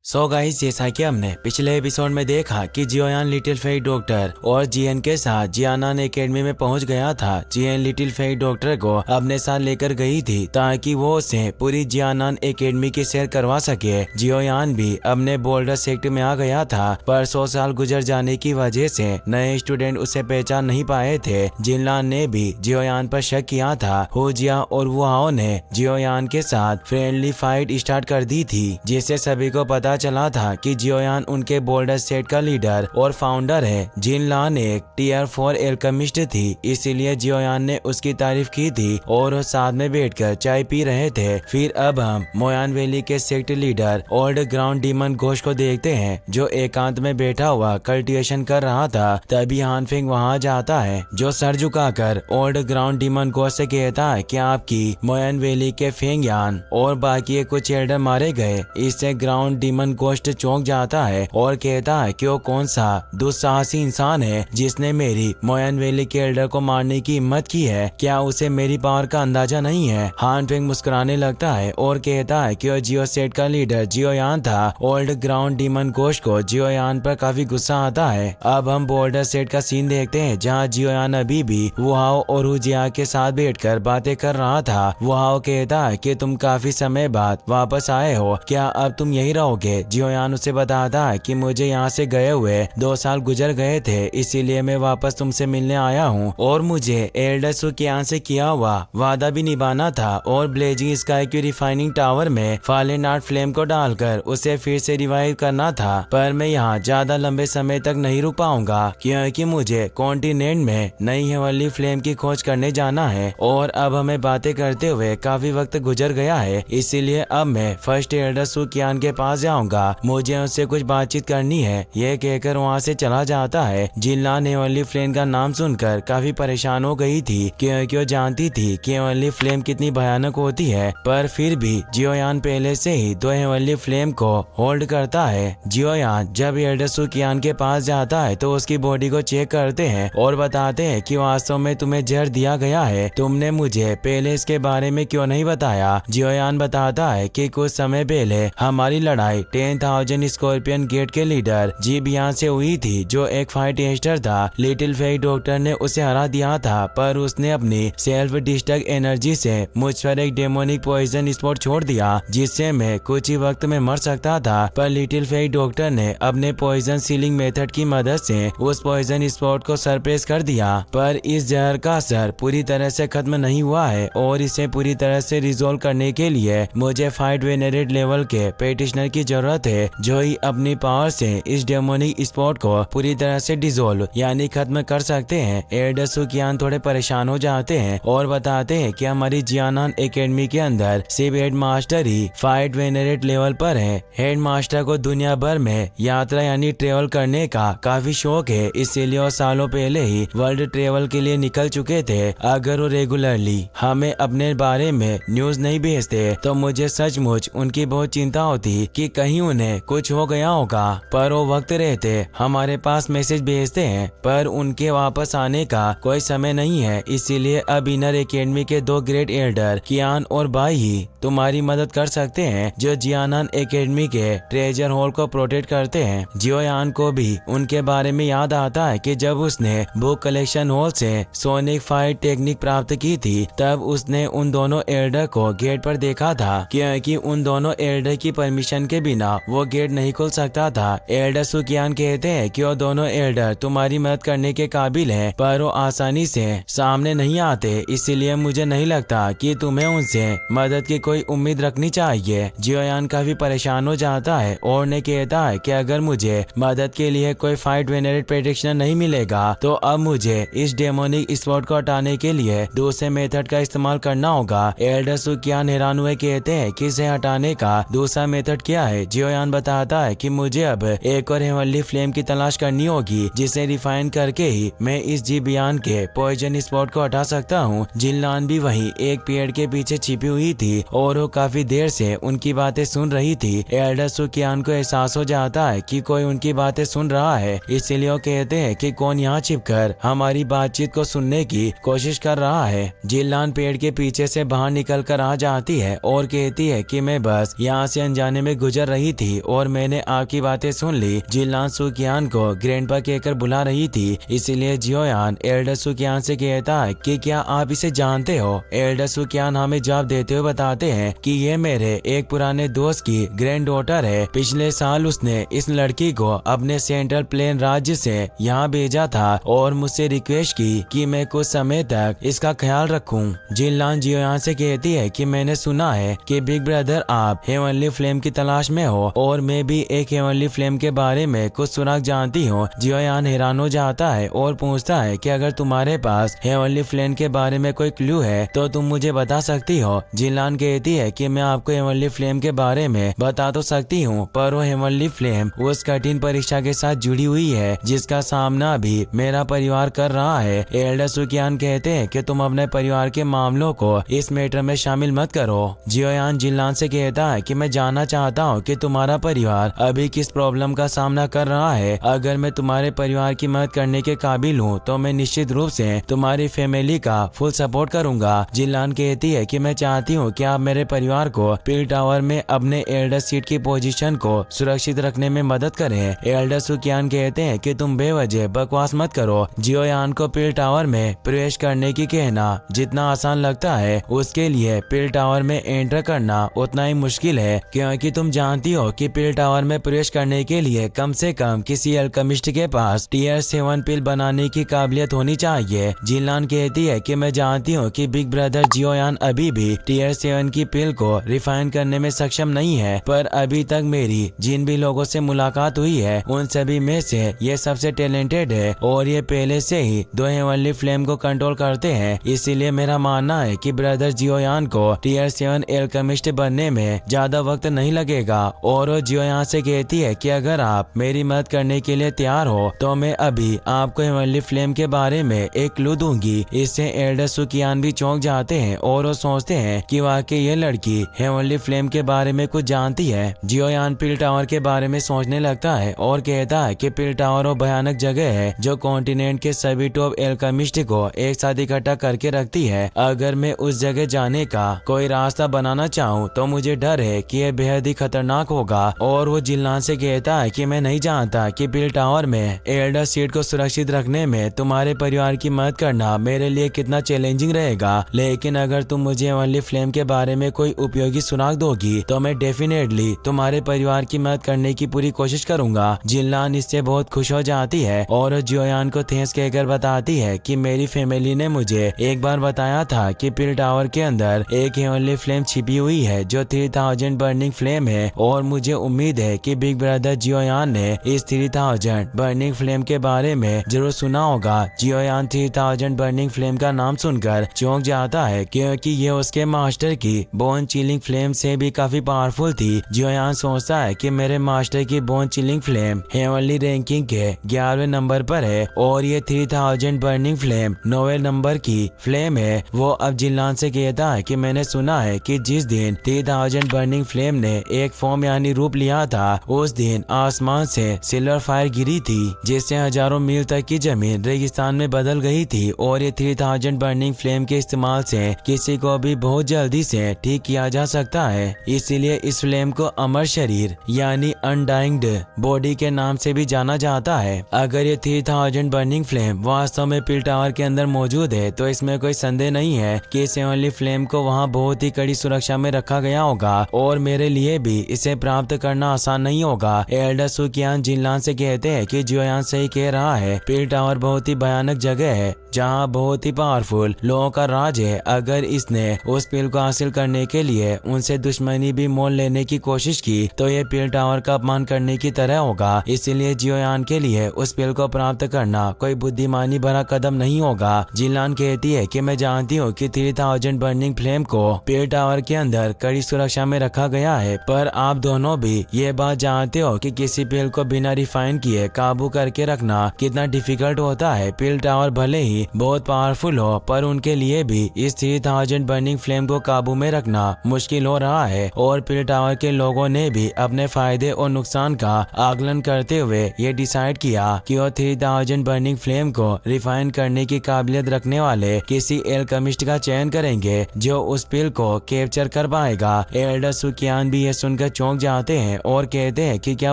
So guys, जैसा कि हमने पिछले एपिसोड में देखा कि जियोयान लिटिल फेई डॉक्टर और जियन के साथ जियानान एकेडमी में पहुंच गया था। जियन लिटिल फेई डॉक्टर को अपने साथ लेकर गई थी ताकि वो उसे पूरी जियानान एकेडमी की सैर करवा सके। जियोयान भी अपने बोल्डर सेक्टर में आ गया था, पर 100 साल गुजर जाने की वजह से नए स्टूडेंट उसे पहचान नहीं पाए थे। जिनलान ने भी जियोयान पर शक किया था। होजिया और वुहाओ ने जियोयान के साथ फ्रेंडली फाइट स्टार्ट कर दी थी, जिससे सभी को पता चला था कि जियोयान उनके बोल्डर सेट का लीडर और फाउंडर है। जिनलान एक टियर 4 एल्केमिस्ट थी, इसीलिए जियोयान ने उसकी तारीफ की थी और वो साथ में बैठकर चाय पी रहे थे। फिर अब हम मोयान वैली के sect leader old ground demon Ghosh को देखते हैं, जो एकांत में बैठा हुआ कल्टिवेशन कर रहा था। तभी हानफिंग वहां जाता है, जो सर झुकाकर ओल्ड ग्राउंड डीमन घोष से कहता है कि आपकी मोयान वैली के फेंगयान और बाकी कुछ एल्डर मारे गए। इससे ग्राउंड डीमन गोस्ट चौंक जाता है और कहता है कि वो कौन सा दुस्साहसी इंसान है जिसने मेरी मोयान वैली के एल्डर को मारने की हिम्मत की है। क्या उसे मेरी पावर का अंदाजा नहीं है? हानफिंग मुस्कुराने लगता है और कहता है कि वो जियो सेट का लीडर जियोयान था। ओल्ड ग्राउंड डीमन गोस्ट को जियोयान पर काफी गुस्सा आता है। अब हम बोल्डर सेट का सीन देखते हैं, जहाँ जियोयान अभी भी वुहाओ और हुजिया के साथ बैठकर बातें कर रहा था। वुहाओ कहता है कि तुम काफी समय बाद वापस आए हो, क्या अब तुम यही रहोगे? जियोयान उसे बताता है कि मुझे यहाँ से गए हुए 2 साल गुजर गए थे, इसीलिए मैं वापस तुमसे मिलने आया हूँ और मुझे एल्डर सुकियान से किया हुआ वादा भी निभाना था और ब्लेजिंग स्काई की रिफाइनिंग टावर में फॉलन आर्ट फ्लेम को डालकर उसे फिर से रिवाइव करना था। पर मैं यहाँ ज्यादा लंबे समय तक नहीं रुक पाऊंगा, क्योंकि मुझे कॉन्टिनेंट में नई हेवनली फ्लेम की खोज करने जाना है और अब हमें बातें करते हुए काफी वक्त गुजर गया है, इसीलिए अब मैं फर्स्ट एल्डर सुकियान के पास जाऊंगा। मुझे उससे कुछ बातचीत करनी है। यह कहकर वहाँ से चला जाता है। जिनलान हेवनली फ्लेम का नाम सुनकर काफी परेशान हो गई थी, क्योंकि वो जानती थी कि हेवनली फ्लेम कितनी भयानक होती है। पर फिर भी जियोयान पहले से ही 2 हेवनली फ्लेम को होल्ड करता है। जियोयान जब एल्डर सुकियान के पास जाता है तो उसकी बॉडी को चेक करते हैं और बताते हैं कि वास्तव में तुम्हें जहर दिया गया है। तुमने मुझे पहले इसके बारे में क्यों नहीं बताया? जियोयान बताता है कि कुछ समय पहले हमारी लड़ाई 10,000 स्कॉर्पियन गेट के लीडर जीबियान से हुई थी, जो एक फाइट एस्टर था। लिटिल फेई डॉक्टर ने उसे हरा दिया था, पर उसने अपनी सेल्फ डिस्ट्रक्ट एनर्जी से मुझ पर एक डेमोनिक पॉइजन स्पॉट छोड़ दिया, जिससे मैं कुछ ही वक्त में मर सकता था। पर लिटिल फेई डॉक्टर ने अपने पॉइजन सीलिंग मेथड की मदद से उस पॉइजन स्पॉट को सरप्रेस कर दिया। पर इस जहर का असर पूरी तरह से खत्म नहीं हुआ है और इसे पूरी तरह से रिजोल्व करने के लिए मुझे फाइट वेनरेट लेवल के पेटिशनर की जरूरत है, जो ही अपनी पावर से इस डेमोनिक स्पॉट को पूरी तरह से डिसोल्व यानी खत्म कर सकते हैं। एल्डर सुकियान थोड़े परेशान हो जाते हैं और बताते हैं कि हमारी जियानान एकेडमी के अंदर सिर्फ हेड मास्टर ही फाइट वेनरेट लेवल पर है। हेड मास्टर को दुनिया भर में यात्रा यानी ट्रेवल करने का काफी शौक है, इसीलिए वो सालों पहले ही वर्ल्ड ट्रेवल के लिए निकल चुके थे। अगर वो रेगुलरली हमें अपने बारे में न्यूज नहीं भेजते तो मुझे सचमुच उनकी बहुत चिंता होती कि कहीं उन्हें कुछ हो गया होगा। पर वो वक्त रहते हमारे पास मैसेज भेजते हैं, पर उनके वापस आने का कोई समय नहीं है। इसीलिए अब इनर एकेडमी के 2 ग्रेट एल्डर कियान और बाई ही तुम्हारी मदद कर सकते हैं, जो जियानान एकेडमी के ट्रेजर हॉल को प्रोटेक्ट करते हैं। जियोयान को भी उनके बारे में याद आता है कि जब उसने बुक कलेक्शन हॉल से सोनिक फाइट टेक्निक प्राप्त की थी, तब उसने उन दोनों एल्डर को गेट पर देखा था, क्योंकि उन दोनों एल्डर की परमिशन के बिना वो गेट नहीं खुल सकता था। एल्डर सुकियान कहते हैं कि वो दोनों एल्डर तुम्हारी मदद करने के काबिल हैं, पर वो आसानी से सामने नहीं आते, इसीलिए मुझे नहीं लगता कि तुम्हें उनसे मदद की कोई उम्मीद रखनी चाहिए। जियोयान काफी परेशान हो जाता है और ने कहता है कि अगर मुझे मदद के लिए कोई फाइट वेनरेट प्रेडिक्शनर नहीं मिलेगा तो अब मुझे इस डेमोनिक स्पॉट को हटाने के लिए दूसरे मेथड का इस्तेमाल करना होगा। एल्डर सुकियान हैरान हुए कहते हैं कि इसे हटाने का दूसरा मेथड क्या है? जियोयान बताता है कि मुझे अब एक और हेवनली फ्लेम की तलाश करनी होगी, जिसे रिफाइन करके ही मैं इस जीबियान के पॉइजन स्पॉट को हटा सकता हूँ। जिनलान भी वहीं एक पेड़ के पीछे छिपी हुई थी और वो काफी देर से उनकी बातें सुन रही थी। एल्डर सुकियान को एहसास हो जाता है कि कोई उनकी बातें सुन रहा है, इसीलिए वो कहते हैं कि कौन यहाँ छिपकर हमारी बातचीत को सुनने की कोशिश कर रहा है। जिनलान पेड़ के पीछे से बाहर निकल कर आ जाती है और कहती है कि मैं बस यहाँ से अनजाने में गुजर रही थी और मैंने आपकी बातें सुन ली। जिनलान सुकियान को ग्रैंडपा कहकर बुला रही थी, इसीलिए जियोयान एल्डर सुकियान से कहता है कि क्या आप इसे जानते हो। एल्डर सुकियान हमें जवाब देते हुए बताते हैं कि ये मेरे एक पुराने दोस्त की ग्रैंड डॉटर है। पिछले साल उसने इस लड़की को अपने सेंट्रल प्लेन राज्य से यहाँ भेजा था और मुझसे रिक्वेस्ट की कि मैं कुछ समय तक इसका ख्याल रखूं। जिनलान जियोयान से कहती है कि मैंने सुना है कि बिग ब्रदर आप हेवनली फ्लेम की तलाश में हो और मैं भी एक हेवनली फ्लेम के बारे में कुछ सुराग जानती हूँ। जियोयान हैरान हो जाता है और पूछता है कि अगर तुम्हारे पास हेवनली फ्लेम के बारे में कोई क्लू है तो तुम मुझे बता सकती हो। जिनलान कहती है कि मैं आपको हेवनली फ्लेम के बारे में बता तो सकती हूँ, पर वो हेवनली फ्लेम उस कठिन परीक्षा के साथ जुड़ी हुई है जिसका सामना भी मेरा परिवार कर रहा है। एल्डर सुकियान कहते हैं कि तुम अपने परिवार के मामलों को इस मैटर में शामिल मत करो। जियोयान जिनलान से कहता है कि मैं जानना चाहता हूँ कि तुम्हारा परिवार अभी किस प्रॉब्लम का सामना कर रहा है। अगर मैं तुम्हारे परिवार की मदद करने के काबिल हूँ तो मैं निश्चित रूप से तुम्हारी फैमिली का फुल सपोर्ट करूंगा। जिनलान कहती है कि मैं चाहती हूँ कि आप मेरे परिवार को पिल टावर में अपने एल्डर सीट की पोजीशन को सुरक्षित रखने में मदद करें। एल्डर सुकियान कहते हैं कि तुम बेवजह बकवास मत करो। जियोयान को पिल टावर में प्रवेश करने की कहना जितना आसान लगता है, उसके लिए पिल टावर में एंटर करना उतना ही मुश्किल है, क्योंकि तुम जानती हो कि पिल टावर में प्रवेश करने के लिए कम से कम किसी अल्केमिस्ट के पास टीयर 7 पिल बनाने की काबिलियत होनी चाहिए। जिनलान कहती है कि मैं जानती हूँ कि बिग ब्रदर जियोयान अभी भी टीयर 7 की पिल को रिफाइन करने में सक्षम नहीं है, पर अभी तक मेरी जिन भी लोगों से मुलाकात हुई है उन सभी में से ये सबसे टैलेंटेड है और ये पहले से ही दो हेवनली फ्लेम को कंट्रोल करते हैं। इसीलिए मेरा मानना है कि ब्रदर जियोयान को टीयर 7 एल्केमिस्ट बनने में ज्यादा वक्त नहीं लगेगा। और वो जियोयान से कहती है कि अगर आप मेरी मदद करने के लिए तैयार हो तो मैं अभी आपको हेवनली फ्लेम के बारे में एक क्लू दूंगी। इससे एल्डर सुकियान भी चौंक जाते हैं और वो सोचते हैं कि वाकई ये लड़की हेवनली फ्लेम के बारे में कुछ जानती है। जियोयान पिल टावर के बारे में सोचने लगता है और कहता है कि पिल टावर वो भयानक जगह है जो कॉन्टिनेंट के सभी टॉप एल्केमिस्ट को एक साथ इकट्ठा करके रखती है। अगर मैं उस जगह जाने का कोई रास्ता बनाना चाहूँ तो मुझे डर है कि यह बेहद ही खतरनाक होगा। और वो जिनलान से कहता है कि मैं नहीं जानता कि पिल टावर में एल्डर सीट को सुरक्षित रखने में तुम्हारे परिवार की मदद करना मेरे लिए कितना चैलेंजिंग रहेगा, लेकिन अगर तुम मुझे हेवनली फ्लेम के बारे में कोई उपयोगी सुराग दोगी तो मैं डेफिनेटली तुम्हारे परिवार की मदद करने की पूरी कोशिश करूंगा। जिनलान इससे बहुत खुश हो जाती है और जियोयान को थैंक्स कहकर बताती है कि मेरी फैमिली ने मुझे एक बार बताया था कि पिल टावर के अंदर एक हेवनली फ्लेम छिपी हुई है जो 3000 बर्निंग फ्लेम है, और मुझे उम्मीद है कि बिग ब्रदर जियोयान ने इस 3000 बर्निंग फ्लेम के बारे में जरूर सुना होगा। जियोयान 3000 बर्निंग फ्लेम का नाम सुनकर चौंक जाता है क्योंकि ये उसके मास्टर की बोन चिलिंग फ्लेम से भी काफी पावरफुल थी। जियोयान सोचता है कि मेरे मास्टर की bone chilling flame heavenly ranking के 11वें नंबर पर है और ये 3000 बर्निंग फ्लेम 9वें नंबर की फ्लेम है। वो अब जिनलान से कहता है कि मैंने सुना है कि जिस दिन 3000 बर्निंग फ्लेम ने एक फॉर्म यानी रूप लिया था उस दिन आसमान से सिल्वर फायर गिरी थी जिससे हजारों मील तक की जमीन रेगिस्तान में बदल गई थी। और ये 3000 बर्निंग फ्लेम के इस्तेमाल से किसी को भी बहुत जल्दी से ठीक किया जा सकता है, इसीलिए इस फ्लेम को अमर शरीर यानी अनडाइंग्ड बॉडी के नाम से भी जाना जाता है। अगर ये 3000 बर्निंग फ्लेम वास्तव में पिल टावर के अंदर मौजूद है तो इसमें कोई संदेह नहीं है कि इस हेवनली फ्लेम को वहाँ बहुत ही कड़ी सुरक्षा में रखा गया होगा और मेरे लिए भी इसे प्राप्त करना आसान नहीं होगा। एल्डर सुकियान जिनलान से कहते हैं कि जियोयान सही कह रहा है, पिल टावर बहुत ही भयानक जगह है जहाँ बहुत ही पावरफुल लोगों का राज है। अगर इसने उस पिल को हासिल करने के लिए उनसे दुश्मनी भी मोल लेने की कोशिश की तो ये पिल टावर का अपमान करने की तरह होगा। इसीलिए जियोयान के लिए उस पिल को प्राप्त करना कोई बुद्धिमानी भरा कदम नहीं होगा। जिनलान कहती है कि मैं जानती हूँ कि 3000 बर्निंग फ्लेम को पिल टावर के अंदर कड़ी सुरक्षा में रखा गया है, पर आप दोनों भी ये बात जानते हो कि किसी पिल को बिना रिफाइन किए काबू करके रखना कितना डिफिकल्ट होता है। पिल टावर भले ही बहुत पावरफुल हो पर उनके लिए भी इस 3000 बर्निंग फ्लेम को काबू में रखना मुश्किल हो रहा है। और पिल टावर के लोगों ने भी अपने फायदे और नुकसान का आकलन करते हुए ये डिसाइड किया कि वो 3000 बर्निंग फ्लेम को रिफाइन करने की काबिलियत रखने वाले किसी एल्केमिस्ट का चयन करेंगे जो उस पिल को कैप्चर कर पाएगा। एल्डर सुकियान भी ये सुनकर चौंक जाते हैं और कहते हैं कि क्या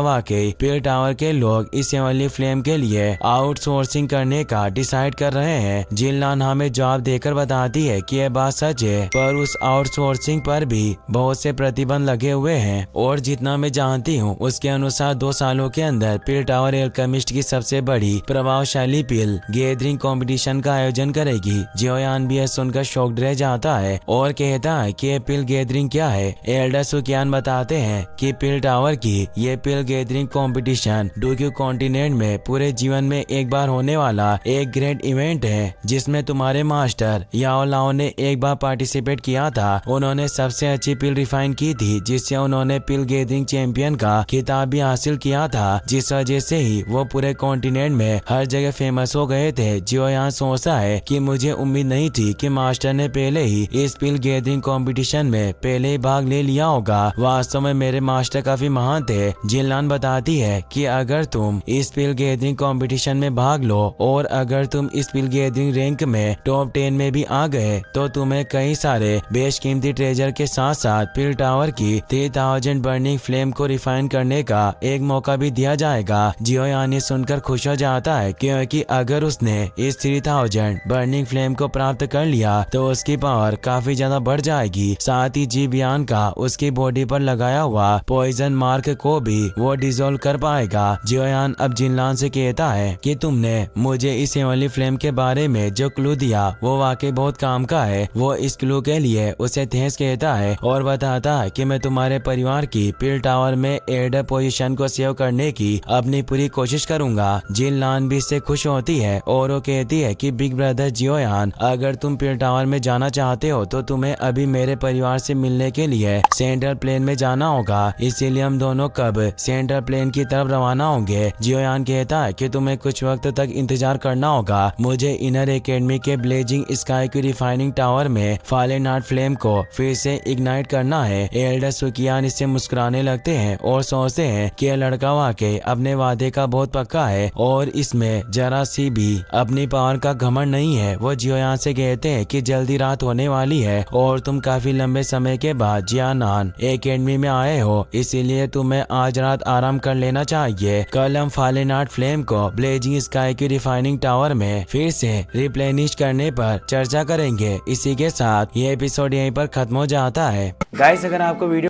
वाकई पिल टावर के लोग इस हेवनली फ्लेम के लिए आउटसोर्सिंग करने का डिसाइड कर रहे हैं। जिनलान हमें जवाब देकर बताती है कि यह बात सच है, पर उस आउटसोर्सिंग पर भी बहुत से प्रतिबंध लगे हुए हैं और जितना मैं जानती हूँ उसके अनुसार 2 सालों के अंदर पिल टावर एल्केमिस्ट की सबसे बड़ी प्रभावशाली पिल गैदरिंग कंपटीशन का आयोजन करेगी। जियोयान भी यह सुनकर शॉक्ड रह जाता है और कहता है कि पिल गैदरिंग क्या है। एल्डर सुकियान बताते हैं कि पिल टावर की ये पिल गैदरिंग कंपटीशन डोक्यू कॉन्टिनेंट में पूरे जीवन में एक बार होने वाला एक ग्रेट इवेंट है, जिसमें तुम्हारे मास्टर याओ लाओ ने एक बार पार्टिसिपेट किया था। उन्होंने सबसे अच्छी पिल रिफाइन की थी, जिससे उन्होंने पिल गैदरिंग चैंपियन का खिताब भी हासिल किया था, जिस वजह से ही वो पूरे कॉन्टिनेंट में हर जगह फेमस हो गए थे। जियोयान सोचता है कि मुझे उम्मीद नहीं थी कि मास्टर ने पहले ही इस पिल गैदरिंग कंपटीशन में पहले ही भाग ले लिया होगा। वास्तव में मेरे मास्टर काफी महान थे। जिनलान बताती है कि अगर तुम इस पिल गैदरिंग कंपटीशन में भाग लो और अगर तुम इस पिल गैदरिंग रैंक में टॉप 10 में भी आ गए तो तुम्हें कई सारे बेशकीमती ट्रेजर के साथ साथ पिल टावर की 3000 बर्निंग फ्लेम को रिफाइन करने का एक मौका भी दिया जाएगा। जियोयान सुनकर खुश हो जाता है क्योंकि अगर उसने इस 3000 बर्निंग फ्लेम को प्राप्त कर लिया तो उसकी पावर काफी ज्यादा बढ़ जाएगी। साथ ही जीबियान का उसकी बॉडी पर लगाया हुआ पॉइजन मार्क को भी वो डिसॉल्व कर पाएगा। जियोयान अब जिनलान से कहता है कि तुमने मुझे इस हेवनली फ्लेम के बारे में जो क्लू दिया वो वाकई बहुत काम का है। वो इस क्लू के लिए उसे थैंक्स कहता है और बताता है कि मैं तुम्हारे परिवार की पिल टावर में एल्डर पोजीशन को सेव करने की अपनी पूरी कोशिश करूंगा। जिनलान भी इससे खुश होती है और वो कहती है कि बिग ब्रदर जियोयान, अगर तुम पिल टावर में जाना चाहते हो तो तुम्हें अभी मेरे परिवार से मिलने के लिए सेंट्रल प्लेन में जाना होगा, इसीलिए हम दोनों कब सेंट्रल प्लेन की तरफ रवाना होंगे। जियोयान कहता है कि तुम्हें कुछ वक्त तक इंतजार करना होगा। मुझे इनर एकेडमी के ब्लेजिंग स्काई की रिफाइनिंग टावर में फॉलन आर्ट फ्लेम को फिर से इग्नाइट करना है। एल्डर सुकियान इससे मुस्कुराने लगते हैं और सोचते हैं कि यह लड़का वाकई अपने वादे का बहुत पक्का है और इसमें जरा सी भी अपनी पावर का घमंड नहीं है। वो जियोयान से कहते हैं कि जल्दी रात होने वाली है और तुम काफी लंबे समय के बाद जियानान एकेडमी में आए हो, इसीलिए तुम्हें आज रात आराम कर लेना चाहिए। कल हम फॉलन आर्ट फ्लेम को ब्लेजिंग स्काई की रिफाइनिंग टावर में फिर से रिप्लेनिश करने पर चर्चा करेंगे। इसी के साथ ये एपिसोड यहीं पर खत्म हो जाता है। गाइस, अगर आपको वीडियो